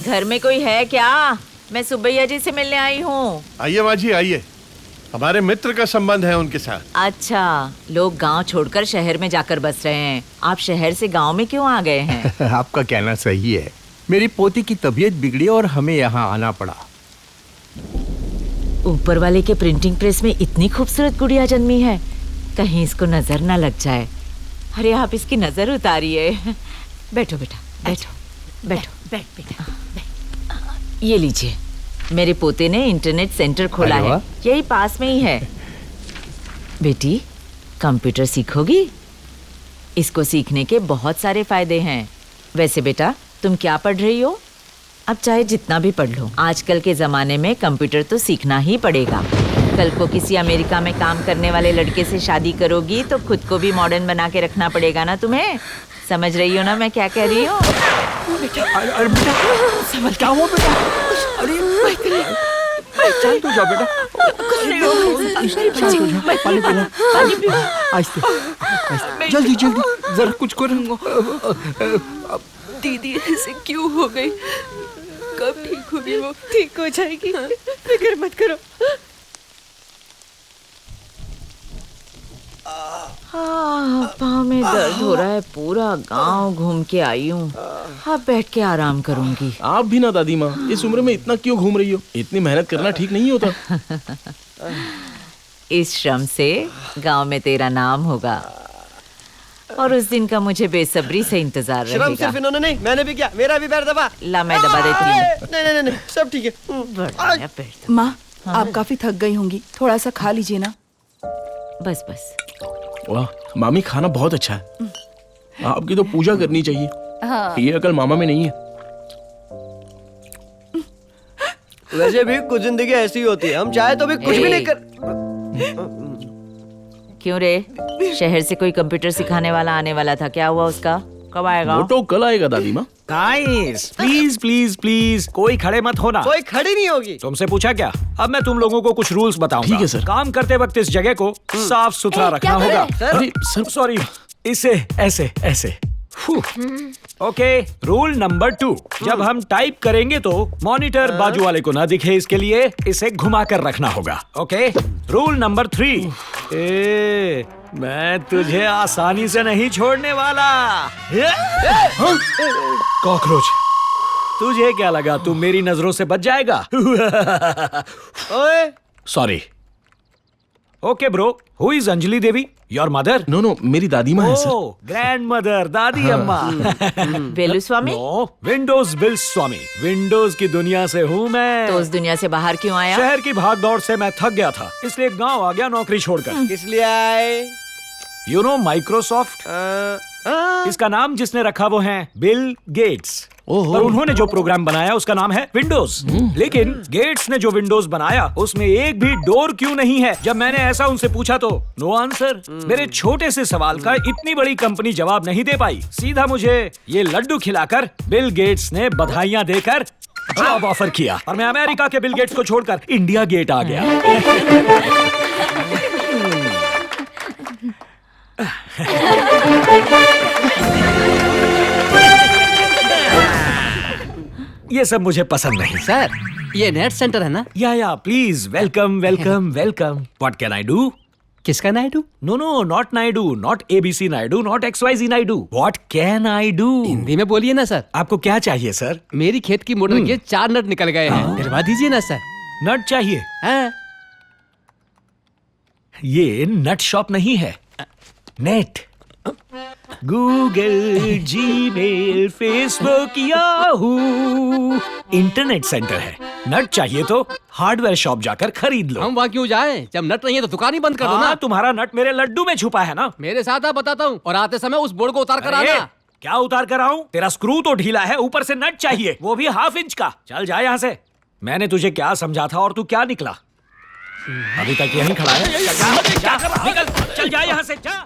घर में कोई है क्या? मैं सुबैया जी से मिलने आई हूँ। आइए माँ जी आइए, हमारे मित्र का संबंध है उनके साथ। अच्छा, लोग गांव छोड़कर शहर में जाकर बस रहे हैं। आप शहर से गांव में क्यों आ गए हैं? आपका कहना सही है। मेरी पोती की तबीयत बिगड़ी और हमें यहाँ आना पड़ा। ऊपर वाले के प्रिंटिंग प्रेस में इतनी खूबसूरत गुड़िया जन्मी है, कहीं इसको नजर ना लग जाए। अरे आप इसकी नजर उतारिए। बैठो बेटा, बैठो बैठो। बैठ बेटा। ये लीजिए, मेरे पोते ने इंटरनेट सेंटर खोला है, यही पास में ही है। बेटी, कंप्यूटर सीखोगी? इसको सीखने के बहुत सारे फायदे हैं। वैसे बेटा, तुम क्या पढ़ रही हो? अब चाहे जितना भी पढ़ लो, आजकल के ज़माने में कंप्यूटर तो सीखना ही पड़ेगा। कल को किसी अमेरिका में काम करने वाले लड़के से शादी करोगी तो खुद को भी मॉडर्न बना के रखना पड़ेगा ना तुम्हें। समझ रही हो ना मैं क्या कह रही हूँ? अरे बेटा, समझ क्या हुआ बेटा? अरे चल तो जाओ बेटा, पानी पीना। आहिस्ते, जल्दी जल्दी, जरा कुछ करो। दीदी ऐसे क्यों हो गई? कब ठीक होगी वो? ठीक हो जाएगी, फिक्र मत करो। पाँव में दर्द हो रहा है, पूरा गांव घूम के आई हूँ। अब बैठ के आराम करूंगी। आप भी ना दादी माँ, इस उम्र में इतना क्यों घूम रही हो? इतनी मेहनत करना ठीक नहीं होता। इस श्रम से गांव में तेरा नाम होगा और उस दिन का मुझे बेसब्री से इंतजार रहेगा। श्रम सिर्फ इन्होंने नहीं, मैंने भी किया। मेरा भी पैर दबा। ला, मैं दबा देती हूँ। नहीं, सब ठीक है। माँ, आप काफी थक गई होंगी, थोड़ा सा खा लीजिए ना। बस बस। वाह मामी, खाना बहुत अच्छा है। आपकी तो पूजा करनी चाहिए। हाँ। ये अकल मामा में नहीं है। वैसे भी कुछ जिंदगी ऐसी होती है, हम चाहे तो भी कुछ भी नहीं कर। क्यों रे, शहर से कोई कंप्यूटर सिखाने वाला आने वाला था, क्या हुआ उसका? कब आएगा? वो तो कल आएगा दादी माँ। गाइस, प्लीज प्लीज प्लीज, कोई खड़े मत होना। कोई खड़ी नहीं होगी। तुमसे पूछा क्या? अब मैं तुम लोगों को कुछ रूल्स बताऊंगा। ठीक है सर। काम करते वक्त इस जगह को साफ सुथरा रखना होगा। अरे सर, सॉरी, इसे ऐसे ऐसे। ओके, रूल नंबर 2, जब हम टाइप करेंगे तो मॉनिटर बाजू वाले को ना दिखे, इसके लिए इसे घुमा कर रखना होगा। ओके, रूल नंबर 3, मैं तुझे आसानी से नहीं छोड़ने वाला। कॉकरोच, तुझे क्या लगा तू मेरी नजरों से बच जाएगा? ओए, sorry. Okay bro, who is Anjali Devi? Your mother? No, मेरी दादी माँ है सर। ग्रैंड मदर, दादी अम्मा। Velu Swami? No, Windows Bill Swami. Windows की दुनिया से हूँ मैं। तो उस दुनिया से बाहर क्यों आया? शहर की भाग दौड़ से मैं थक गया था, इसलिए गांव आ गया नौकरी छोड़कर। किस लिए आए? You know Microsoft? इसका नाम जिसने रखा वो है बिल गेट्स। और उन्होंने जो प्रोग्राम बनाया उसका नाम है विंडोज। लेकिन गेट्स ने जो विंडोज बनाया उसमें एक भी डोर क्यों नहीं है? जब मैंने ऐसा उनसे पूछा तो नो आंसर। मेरे छोटे से सवाल का इतनी बड़ी कंपनी जवाब नहीं दे पाई। सीधा मुझे ये लड्डू खिलाकर बिल गेट्स ने बधाइयां देकर जॉब ऑफर किया और मैं अमेरिका के बिल गेट्स को छोड़कर इंडिया गेट आ गया। ये सब मुझे पसंद नहीं। सर, ये नेट सेंटर है ना? या please, welcome welcome welcome. What can I do? किसका Naidu? No, not Naidu, not ABC Naidu, not XYZ Naidu. What can I do? Hindi में बोलिए ना सर। आपको क्या चाहिए सर? मेरी खेत की मोटर के 4 नट निकल गए हैं, दिलवा दीजिए ना सर। नट चाहिए? हाँ। ये नट शॉप नहीं है, net. Google, Gmail, Facebook, Yahoo internet centre है। नट चाहिए तो हार्डवेयर शॉप जाकर खरीद लो। हम वहाँ क्यों जाएं? जब नट नहीं है तो दुकान ही बंद कर दो ना। तुम्हारा नट मेरे लड्डू में छुपा है ना। मेरे साथ आप बताता हूँ, और आते समय उस बोर्ड को उतार कर अरे, आना। क्या उतार कर आऊं? तेरा स्क्रू तो ढीला है, ऊपर से नट चाहिए, वो भी ½ इंच का। चल जा यहाँ से। मैंने तुझे क्या समझा था और तू क्या निकला? अभी तक यहीं खड़ा है। चल जा यहाँ से, जा।